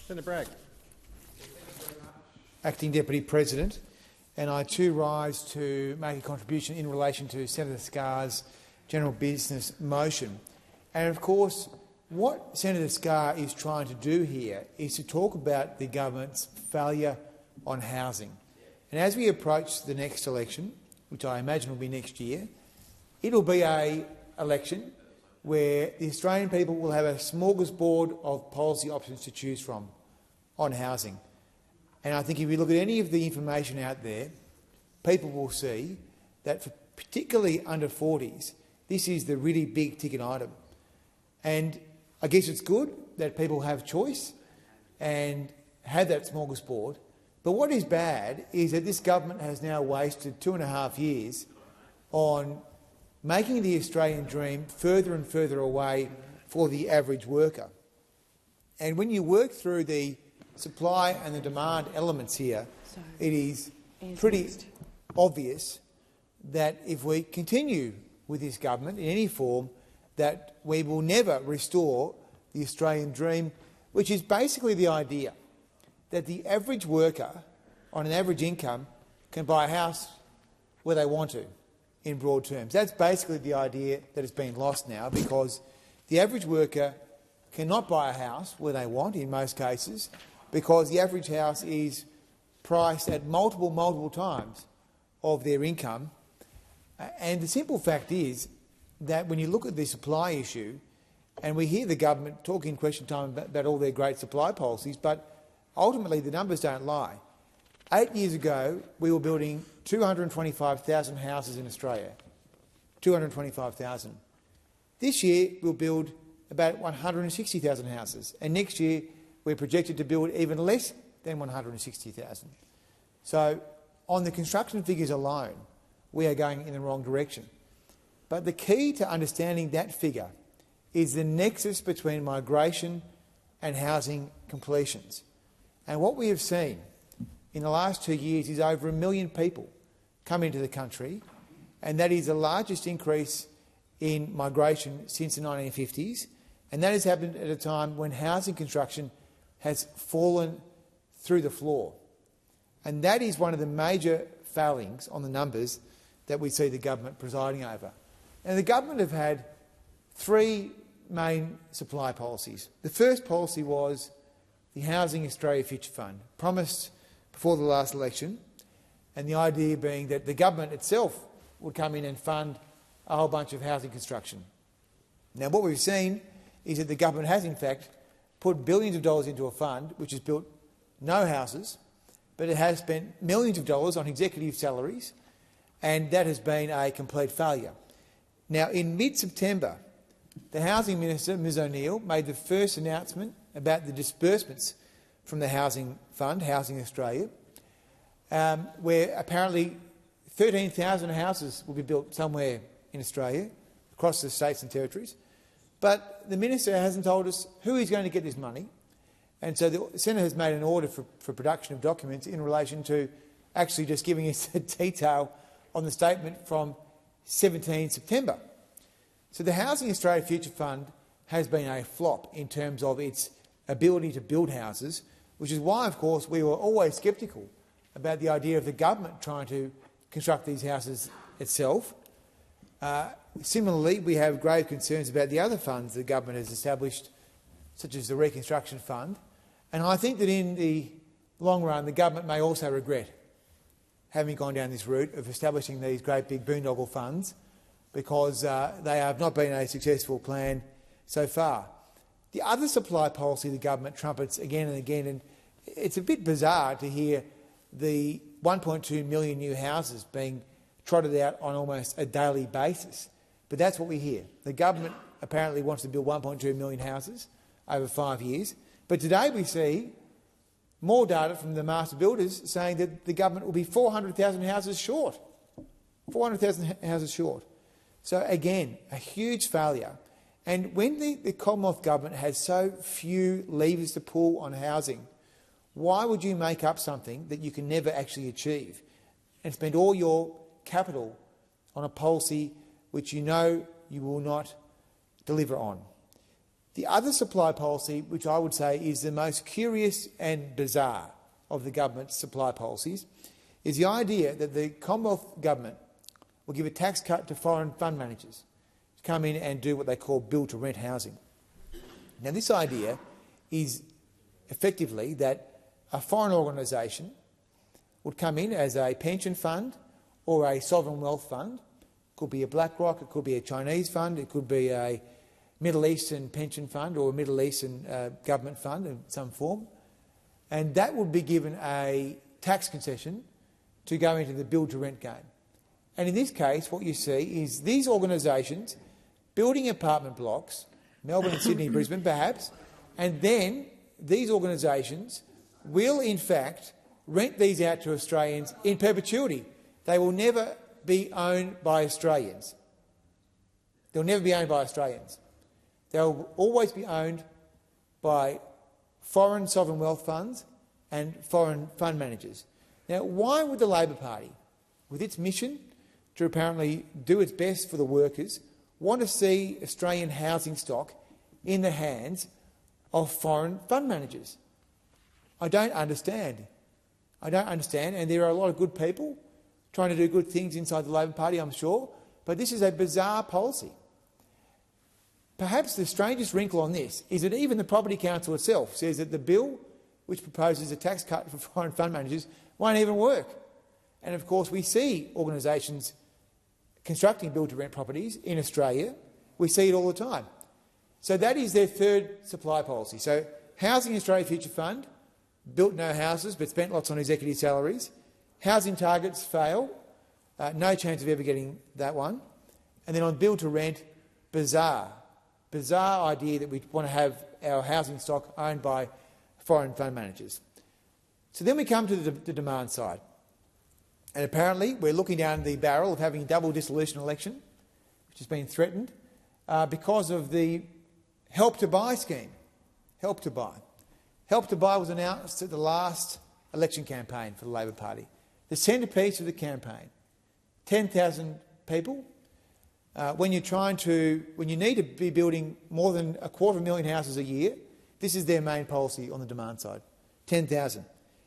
Senator Bragg. Acting Deputy President, and I too rise to make a contribution in relation to Senator Scarr's general business motion. And of course, what Senator Scarr is trying to do here is to talk about the government's failure on housing. And as we approach the next election, which I imagine will be next year, it will be an election where the Australian people will have a smorgasbord of policy options to choose from on housing. And I think if you look at any of the information out there, people will see that for particularly under 40s, this is the really big ticket item. And I guess it's good that people have choice and have that smorgasbord. But what is bad is that this government has now wasted 2.5 years on making the Australian dream further and further away for the average worker. And when you work through the supply and the demand elements here, it is pretty obvious that if we continue with this government in any form, that we will never restore the Australian dream, which is basically the idea that the average worker on an average income can buy a house where they want to, in broad terms. That's basically the idea that has been lost now, because the average worker cannot buy a house where they want in most cases, because the average house is priced at multiple times of their income. And the simple fact is that when you look at the supply issue, and we hear the government talk in question time about all their great supply policies, but ultimately the numbers don't lie. 8 years ago, we were building 225,000 houses in Australia. 225,000. This year, we'll build about 160,000 houses, and next year we're projected to build even less than 160,000. So, on the construction figures alone, we are going in the wrong direction. But the key to understanding that figure is the nexus between migration and housing completions. And what we have seen in the last 2 years is over 1 million people come into the country, and that is the largest increase in migration since the 1950s, and that has happened at a time when housing construction has fallen through the floor. And that is one of the major failings on the numbers that we see the government presiding over. And the government have had three main supply policies. The first policy was the Housing Australia Future Fund, promised before the last election, and the idea being that the government itself would come in and fund a whole bunch of housing construction. Now, what we've seen is that the government has, in fact, put billions of dollars into a fund which has built no houses, but it has spent millions of dollars on executive salaries, and that has been a complete failure. Now, in mid-September, the Housing Minister, Ms O'Neill, made the first announcement about the disbursements from the Housing Fund, Housing Australia, where apparently 13,000 houses will be built somewhere in Australia, across the states and territories. But the Minister hasn't told us who is going to get this money, and so the Senate has made an order for production of documents in relation to actually just giving us the detail on the statement from 17 September. So the Housing Australia Future Fund has been a flop in terms of its ability to build houses, which is why, of course, we were always sceptical about the idea of the government trying to construct these houses itself. Similarly, we have grave concerns about the other funds the government has established, such as the Reconstruction Fund, and I think that in the long run the government may also regret having gone down this route of establishing these great big boondoggle funds, because they have not been a successful plan so far. The other supply policy the government trumpets again and again, and it's a bit bizarre to hear the 1.2 million new houses being trotted out on almost a daily basis, but that's what we hear. The government apparently wants to build 1.2 million houses over 5 years, but today we see more data from the master builders saying that the government will be 400,000 houses short. 400,000 houses short. So again, a huge failure. And when the Commonwealth Government has so few levers to pull on housing, why would you make up something that you can never actually achieve and spend all your capital on a policy which you know you will not deliver on? The other supply policy, which I would say is the most curious and bizarre of the government's supply policies, is the idea that the Commonwealth Government will give a tax cut to foreign fund managers to come in and do what they call build-to-rent housing. Now, this idea is effectively that a foreign organisation would come in as a pension fund or a sovereign wealth fund. It could be a BlackRock, it could be a Chinese fund, it could be a Middle Eastern pension fund or a Middle Eastern government fund in some form, and that would be given a tax concession to go into the build-to-rent game. And in this case, what you see is these organisations building apartment blocks, Melbourne and Sydney, Brisbane perhaps, and then these organisations will in fact rent these out to Australians in perpetuity. They will never be owned by Australians. They'll never be owned by Australians. They'll always be owned by foreign sovereign wealth funds and foreign fund managers. Now, why would the Labor Party, with its mission to apparently do its best for the workers, want to see Australian housing stock in the hands of foreign fund managers? I don't understand. I don't understand, and there are a lot of good people trying to do good things inside the Labor Party, I'm sure, but this is a bizarre policy. Perhaps the strangest wrinkle on this is that even the Property Council itself says that the bill, which proposes a tax cut for foreign fund managers, won't even work. And of course we see organisations constructing build-to-rent properties in Australia. We see it all the time. So that is their third supply policy. So Housing Australia Future Fund built no houses but spent lots on executive salaries. Housing targets fail. No chance of ever getting that one. And then on build-to-rent, bizarre idea that we want to have our housing stock owned by foreign fund managers. So then we come to the demand side. And apparently we're looking down the barrel of having a double dissolution election, which has been threatened because of the Help to Buy scheme. Help to Buy. Help to Buy was announced at the last election campaign for the Labor Party. The centrepiece of the campaign. 10,000 people. When you need to be building more than 250,000 houses a year, this is their main policy on the demand side. 10,000.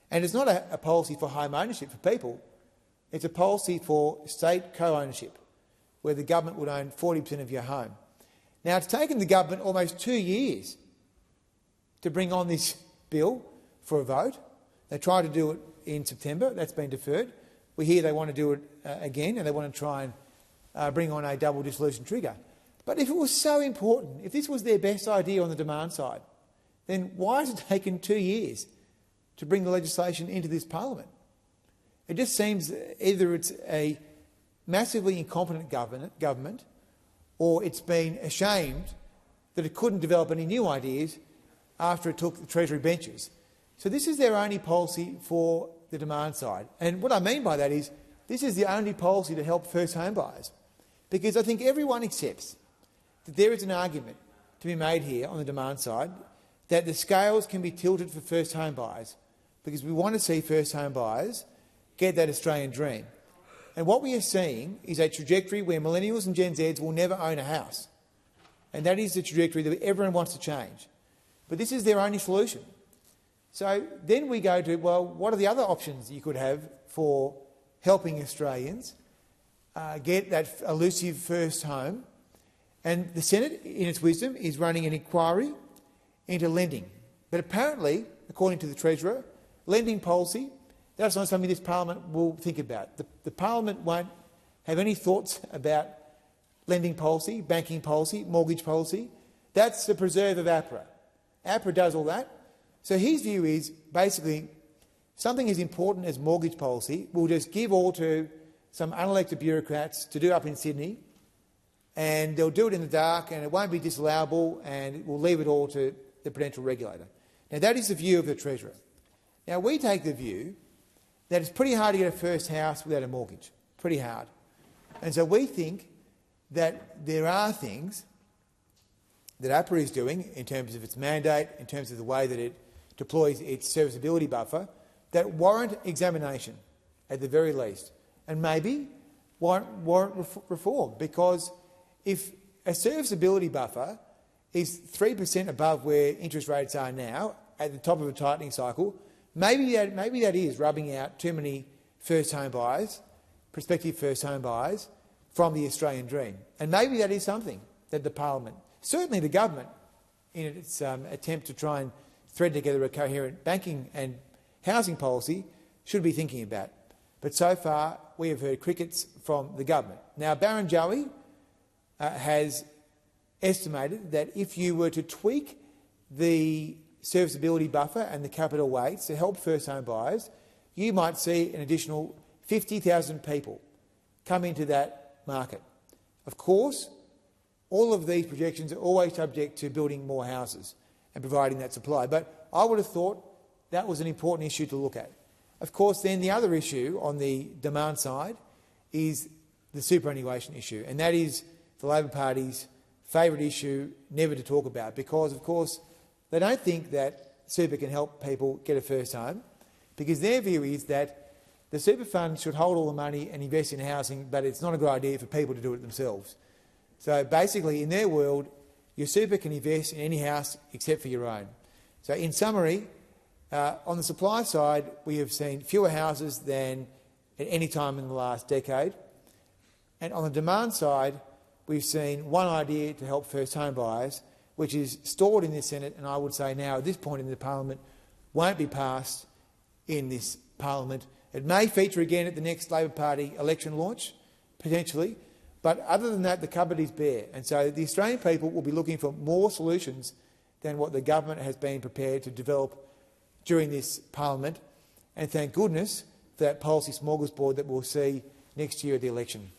And it's not a policy for home ownership for people. It's a policy for state co-ownership, where the government would own 40% of your home. Now, it's taken the government almost 2 years to bring on this bill for a vote. They tried to do it in September. That's been deferred. We hear they want to do it again, and they want to try and bring on a double dissolution trigger. But if it was so important, if this was their best idea on the demand side, then why has it taken 2 years to bring the legislation into this parliament? It just seems either it's a massively incompetent government or it's been ashamed that it couldn't develop any new ideas after it took the Treasury benches. So this is their only policy for the demand side. And what I mean by that is this is the only policy to help first home buyers, because I think everyone accepts that there is an argument to be made here on the demand side that the scales can be tilted for first home buyers, because we want to see first home buyers get that Australian dream. And what we are seeing is a trajectory where millennials and Gen Zs will never own a house. And that is the trajectory that everyone wants to change. But this is their only solution. So then we go to, well, what are the other options you could have for helping Australians get that elusive first home? And the Senate, in its wisdom, is running an inquiry into lending. But apparently, according to the Treasurer, lending policy, that's not something this parliament will think about. The parliament won't have any thoughts about lending policy, banking policy, mortgage policy. That's the preserve of APRA. APRA does all that. So his view is basically something as important as mortgage policy will just give all to some unelected bureaucrats to do up in Sydney, and they'll do it in the dark and it won't be disallowable, and we'll leave it all to the prudential regulator. Now, that is the view of the Treasurer. Now, we take the view that it's pretty hard to get a first house without a mortgage. Pretty hard. And so we think that there are things that APRA is doing in terms of its mandate, in terms of the way that it deploys its serviceability buffer, that warrant examination at the very least, and maybe warrant reform. Because if a serviceability buffer is 3% above where interest rates are now, at the top of a tightening cycle. Maybe that is rubbing out too many first home buyers, prospective first home buyers, from the Australian dream. And maybe that is something that the Parliament, certainly the government, in its attempt to try and thread together a coherent banking and housing policy, should be thinking about. But so far, we have heard crickets from the government. Now, Barrenjoey has estimated that if you were to tweak the serviceability buffer and the capital weights to help first home buyers, you might see an additional 50,000 people come into that market. Of course, all of these projections are always subject to building more houses and providing that supply, but I would have thought that was an important issue to look at. Of course, then the other issue on the demand side is the superannuation issue, and that is the Labor Party's favourite issue never to talk about, because, of course, they don't think that super can help people get a first home, because their view is that the super fund should hold all the money and invest in housing, but it's not a good idea for people to do it themselves. So basically, in their world, your super can invest in any house except for your own. So in summary, on the supply side, we have seen fewer houses than at any time in the last decade. And on the demand side, we've seen one idea to help first home buyers, which is stored in the Senate, and I would say now at this point in the Parliament won't be passed in this Parliament. It may feature again at the next Labor Party election launch, potentially, but other than that, the cupboard is bare. And so the Australian people will be looking for more solutions than what the government has been prepared to develop during this Parliament. And thank goodness for that policy smorgasbord that we'll see next year at the election.